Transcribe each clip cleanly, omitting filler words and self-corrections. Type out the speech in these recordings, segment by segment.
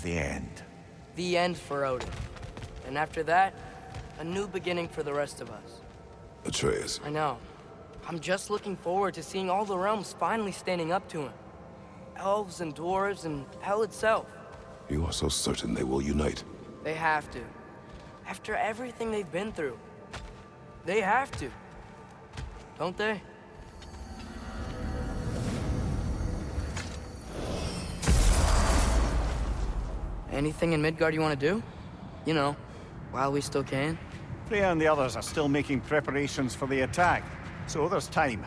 of the end. The end for Odin. And after that, a new beginning for the rest of us. Atreus. I know. I'm just looking forward to seeing all the realms finally standing up to him. Elves and dwarves and hell itself. You are so certain they will unite. They have to. After everything they've been through. They have to. Don't they? Anything in Midgard you want to do? You know, while we still can. Freya and the others are still making preparations for the attack, so there's time.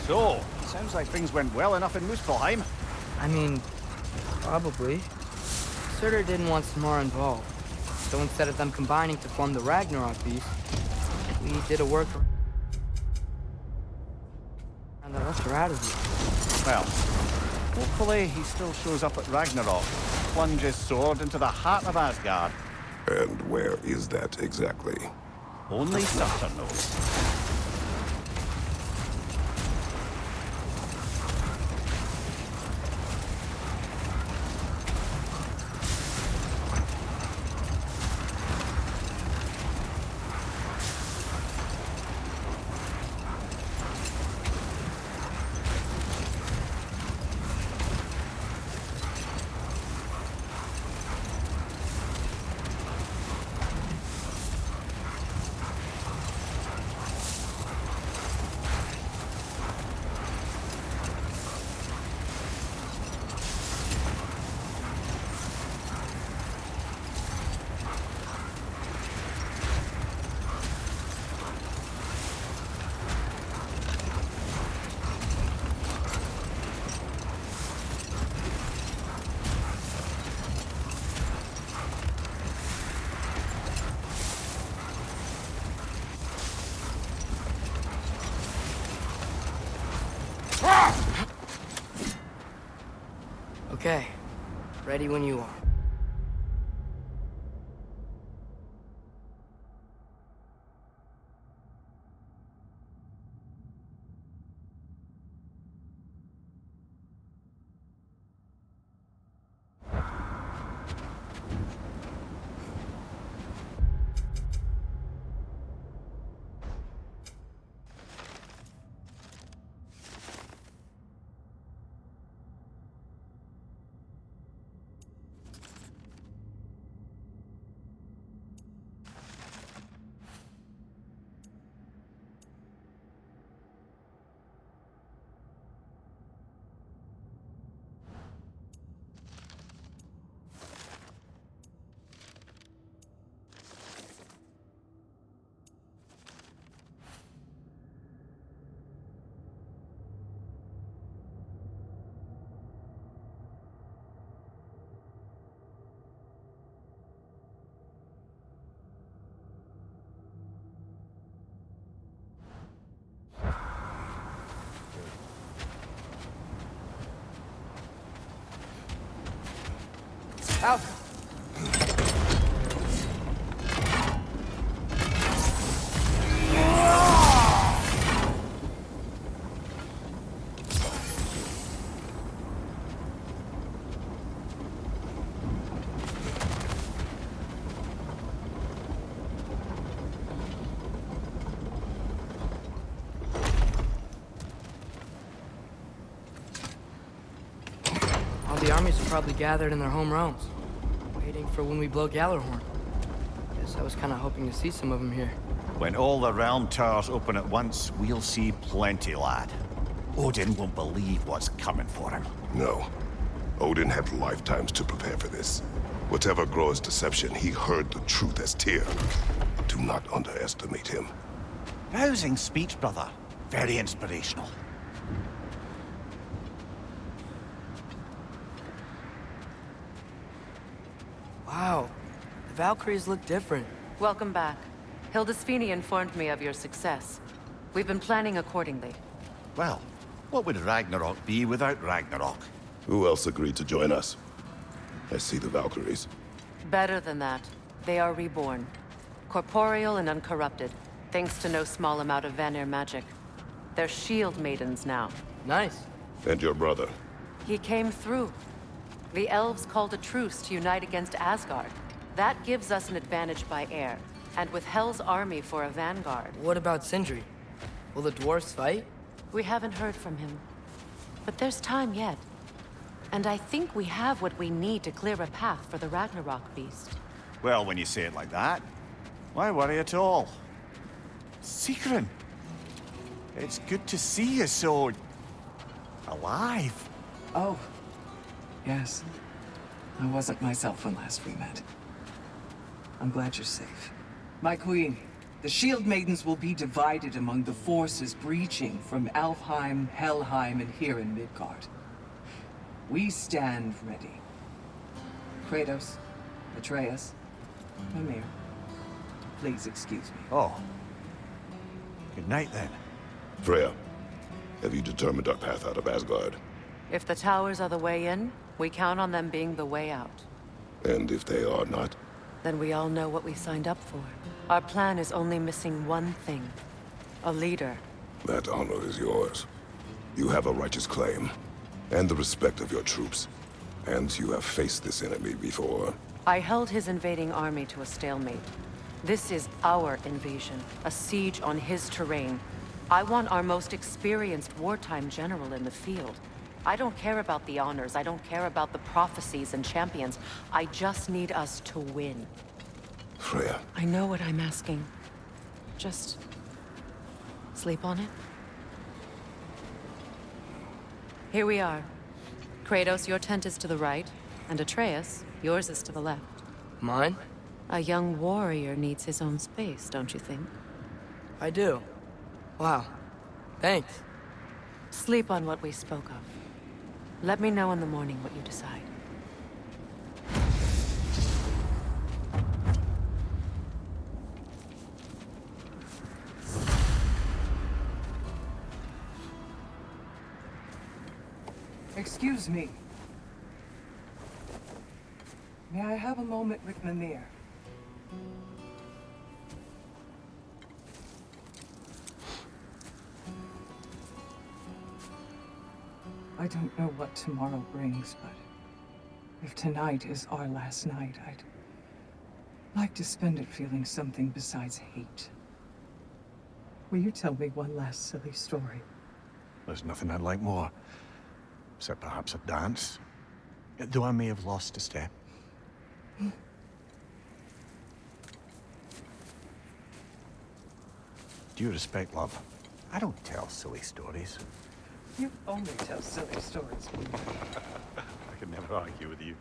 So, sounds like things went well enough in Muspelheim. I mean, probably. Surtur didn't want Samara involved. So instead of them combining to form the Ragnarok beast, we did a work and that left her out of it. Well, hopefully he still shows up at Ragnarok, plunge his sword into the heart of Asgard. And where is that exactly? Only Surtur knows. Okay, ready when you are. Out! All the armies are probably gathered in their home realms, waiting for when we blow Gjallarhorn. Guess I was kind of hoping to see some of them here. When all the realm towers open at once, we'll see plenty, lad. Odin won't believe what's coming for him. No. Odin had lifetimes to prepare for this. Whatever Groa's deception, he heard the truth as Tyr. Do not underestimate him. Rousing speech, brother. Very inspirational. Wow, the Valkyries look different. Welcome back. Hildisfini informed me of your success. We've been planning accordingly. Well, what would Ragnarok be without Ragnarok? Who else agreed to join us? I see the Valkyries. Better than that. They are reborn. Corporeal and uncorrupted, thanks to no small amount of Vanir magic. They're shield maidens now. Nice. And your brother. He came through. The elves called a truce to unite against Asgard. That gives us an advantage by air, and with Hel's army for a vanguard. What about Sindri? Will the dwarves fight? We haven't heard from him. But there's time yet. And I think we have what we need to clear a path for the Ragnarok beast. Well, when you say it like that, why worry at all? Sigrun! It's good to see you so... alive. Oh, yes. I wasn't myself when last we met. I'm glad you're safe. My queen, the Shield Maidens will be divided among the forces breaching from Alfheim, Helheim, and here in Midgard. We stand ready. Kratos, Atreus, Mimir, please excuse me. Oh. Good night, then. Freya, have you determined our path out of Asgard? If the towers are the way in, we count on them being the way out. And if they are not? Then we all know what we signed up for. Our plan is only missing one thing. A leader. That honor is yours. You have a righteous claim, and the respect of your troops. And you have faced this enemy before. I held his invading army to a stalemate. This is our invasion, a siege on his terrain. I want our most experienced wartime general in the field. I don't care about the honors, I don't care about the prophecies and champions. I just need us to win. Freya. I know what I'm asking. Just... sleep on it? Here we are. Kratos, your tent is to the right, and Atreus, yours is to the left. Mine? A young warrior needs his own space, don't you think? I do. Wow. Thanks. Sleep on what we spoke of. Let me know in the morning what you decide. Excuse me. May I have a moment with Mimir? I don't know what tomorrow brings, but if tonight is our last night, I'd like to spend it feeling something besides hate. Will you tell me one last silly story? There's nothing I'd like more. Except perhaps a dance. Though I may have lost a step. Due respect, love. I don't tell silly stories. You only tell silly stories. I can never argue with you.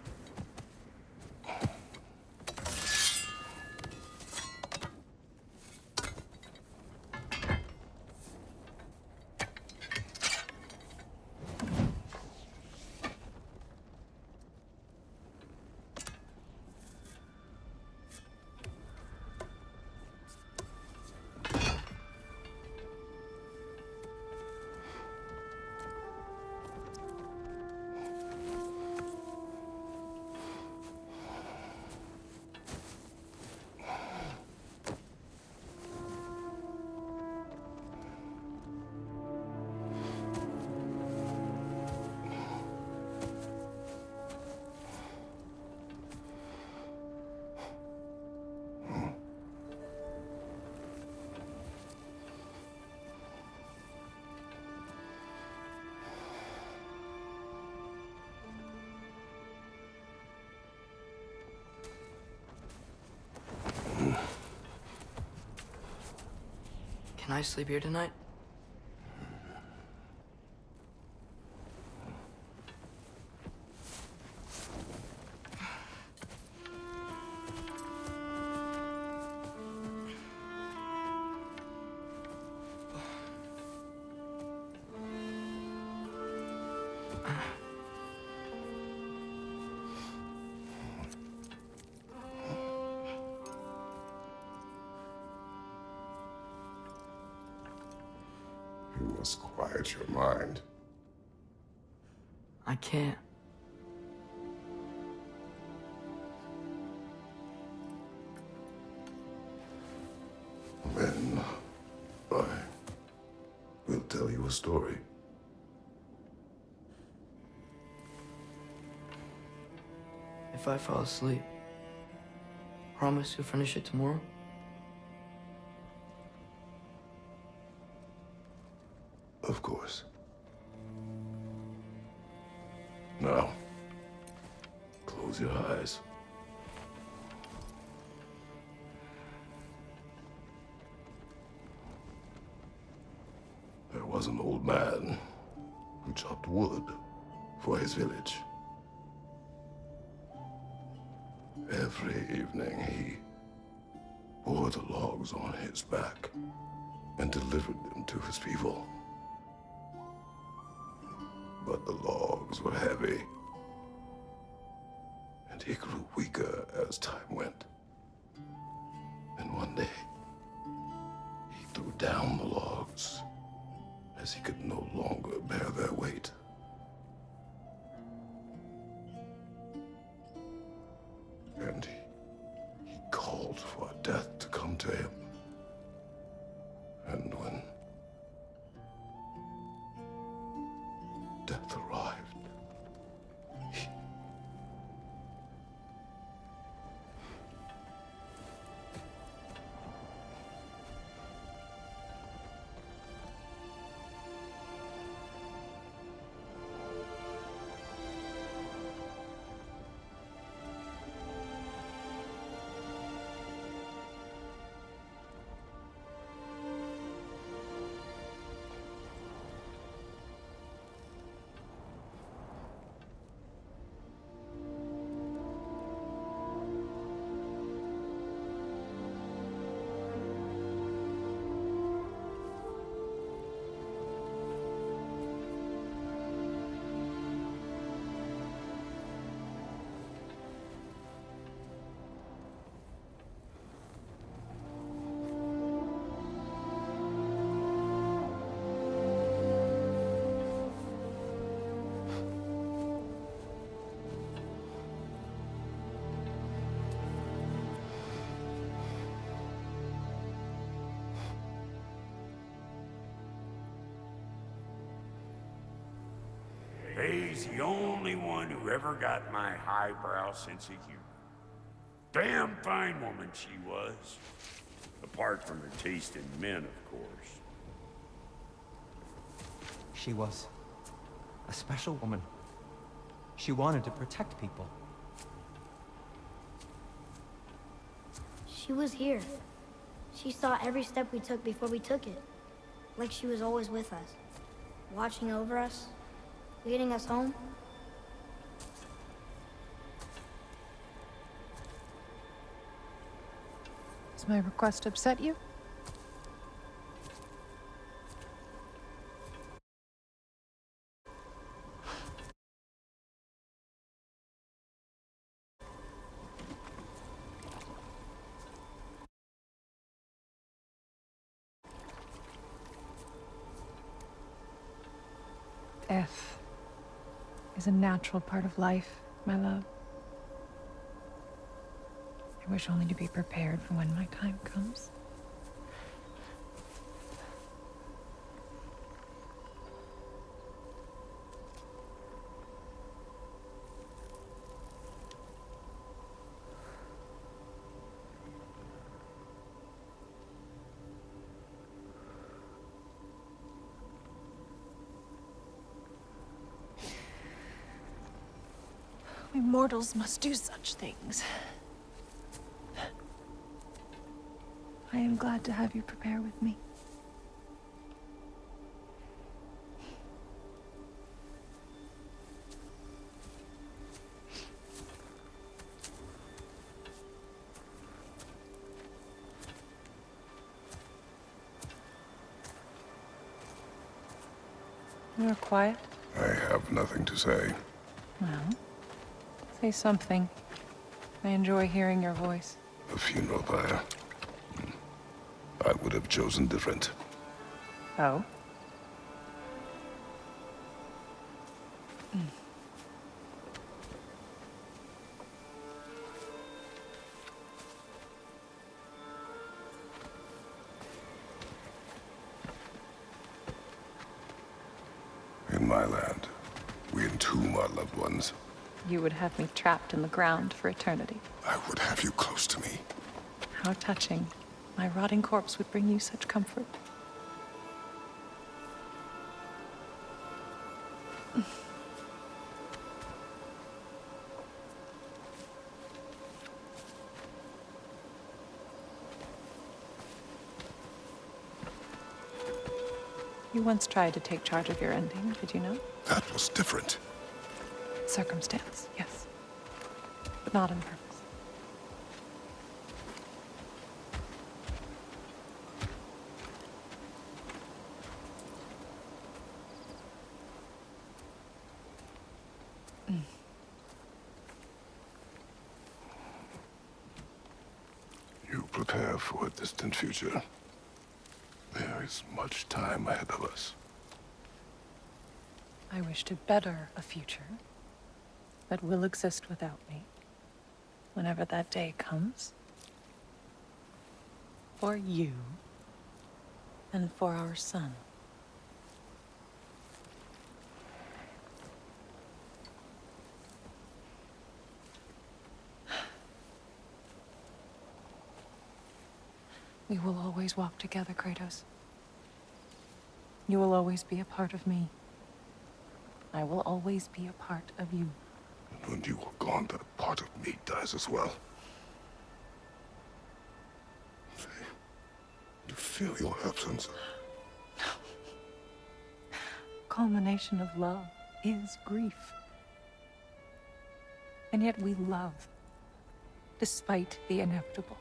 Can I sleep here tonight? You must quiet your mind. I can't. Then I will tell you a story. If I fall asleep, promise you'll finish it tomorrow? Of course. Now, close your eyes. There was an old man who chopped wood for his village. Every evening he bore the logs on his back and delivered them to his people. But the logs were heavy, and he grew weaker as time went. And one day, he threw down the logs as he could no longer bear their weight. And he called for death to come to him. And when death arrived, He's the only one who ever got my highbrow sense of humor. Damn fine woman she was. Apart from her taste in men, of course. She was a special woman. She wanted to protect people. She was here. She saw every step we took before we took it. Like she was always with us. Watching over us. Leading us home. Does my request upset you? Death is a natural part of life, my love. I wish only to be prepared for when my time comes. We mortals must do such things. I am glad to have you prepare with me. You are quiet. I have nothing to say. Well, say something. I enjoy hearing your voice. A funeral pyre. I would have chosen different. Oh? In my land, we entomb our loved ones. You would have me trapped in the ground for eternity. I would have you close to me. How touching. My rotting corpse would bring you such comfort. You once tried to take charge of your ending, did you know? That was different. Circumstance, yes. But not on purpose. You prepare for a distant future. There is much time ahead of us. I wish to better a future that will exist without me, whenever that day comes. For you, and for our son. We will always walk together, Kratos. You will always be a part of me. I will always be a part of you. And when you are gone, that part of me dies as well. You feel your absence. Culmination of love is grief. And yet we love, despite the inevitable.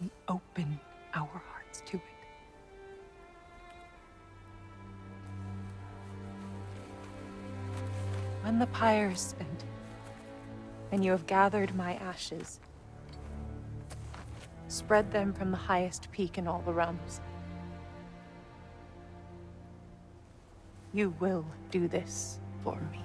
We open our hearts to it. When the pyre is spent, and you have gathered my ashes, spread them from the highest peak in all the realms. You will do this for me.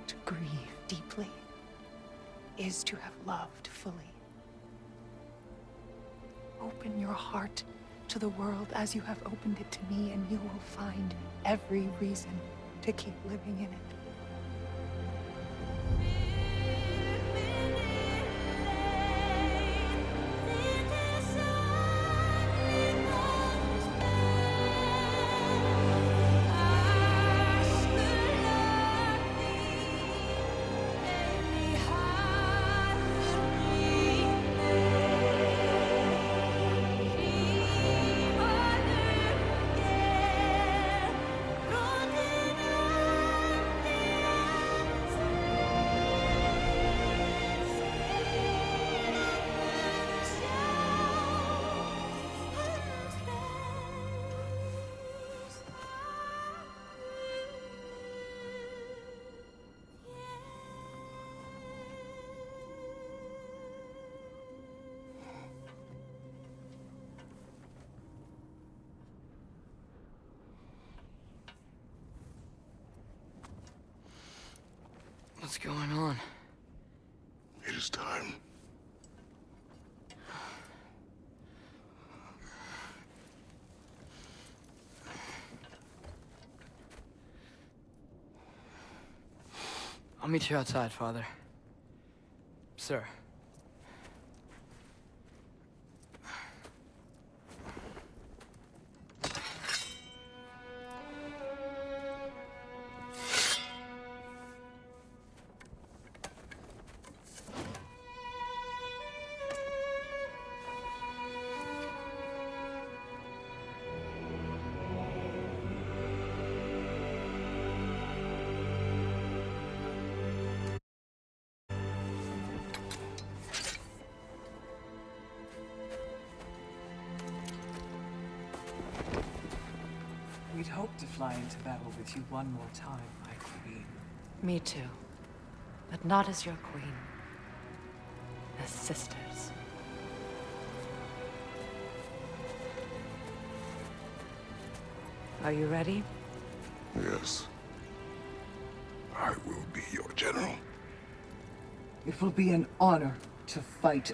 To grieve deeply is to have loved fully. Open your heart to the world as you have opened it to me, and you will find every reason to keep living in it. What's going on? It is time. I'll meet you outside, Father. Sir. We'd hoped to fly into battle with you one more time, my queen. Me too. But not as your queen. As sisters. Are you ready? Yes. I will be your general. It will be an honor to fight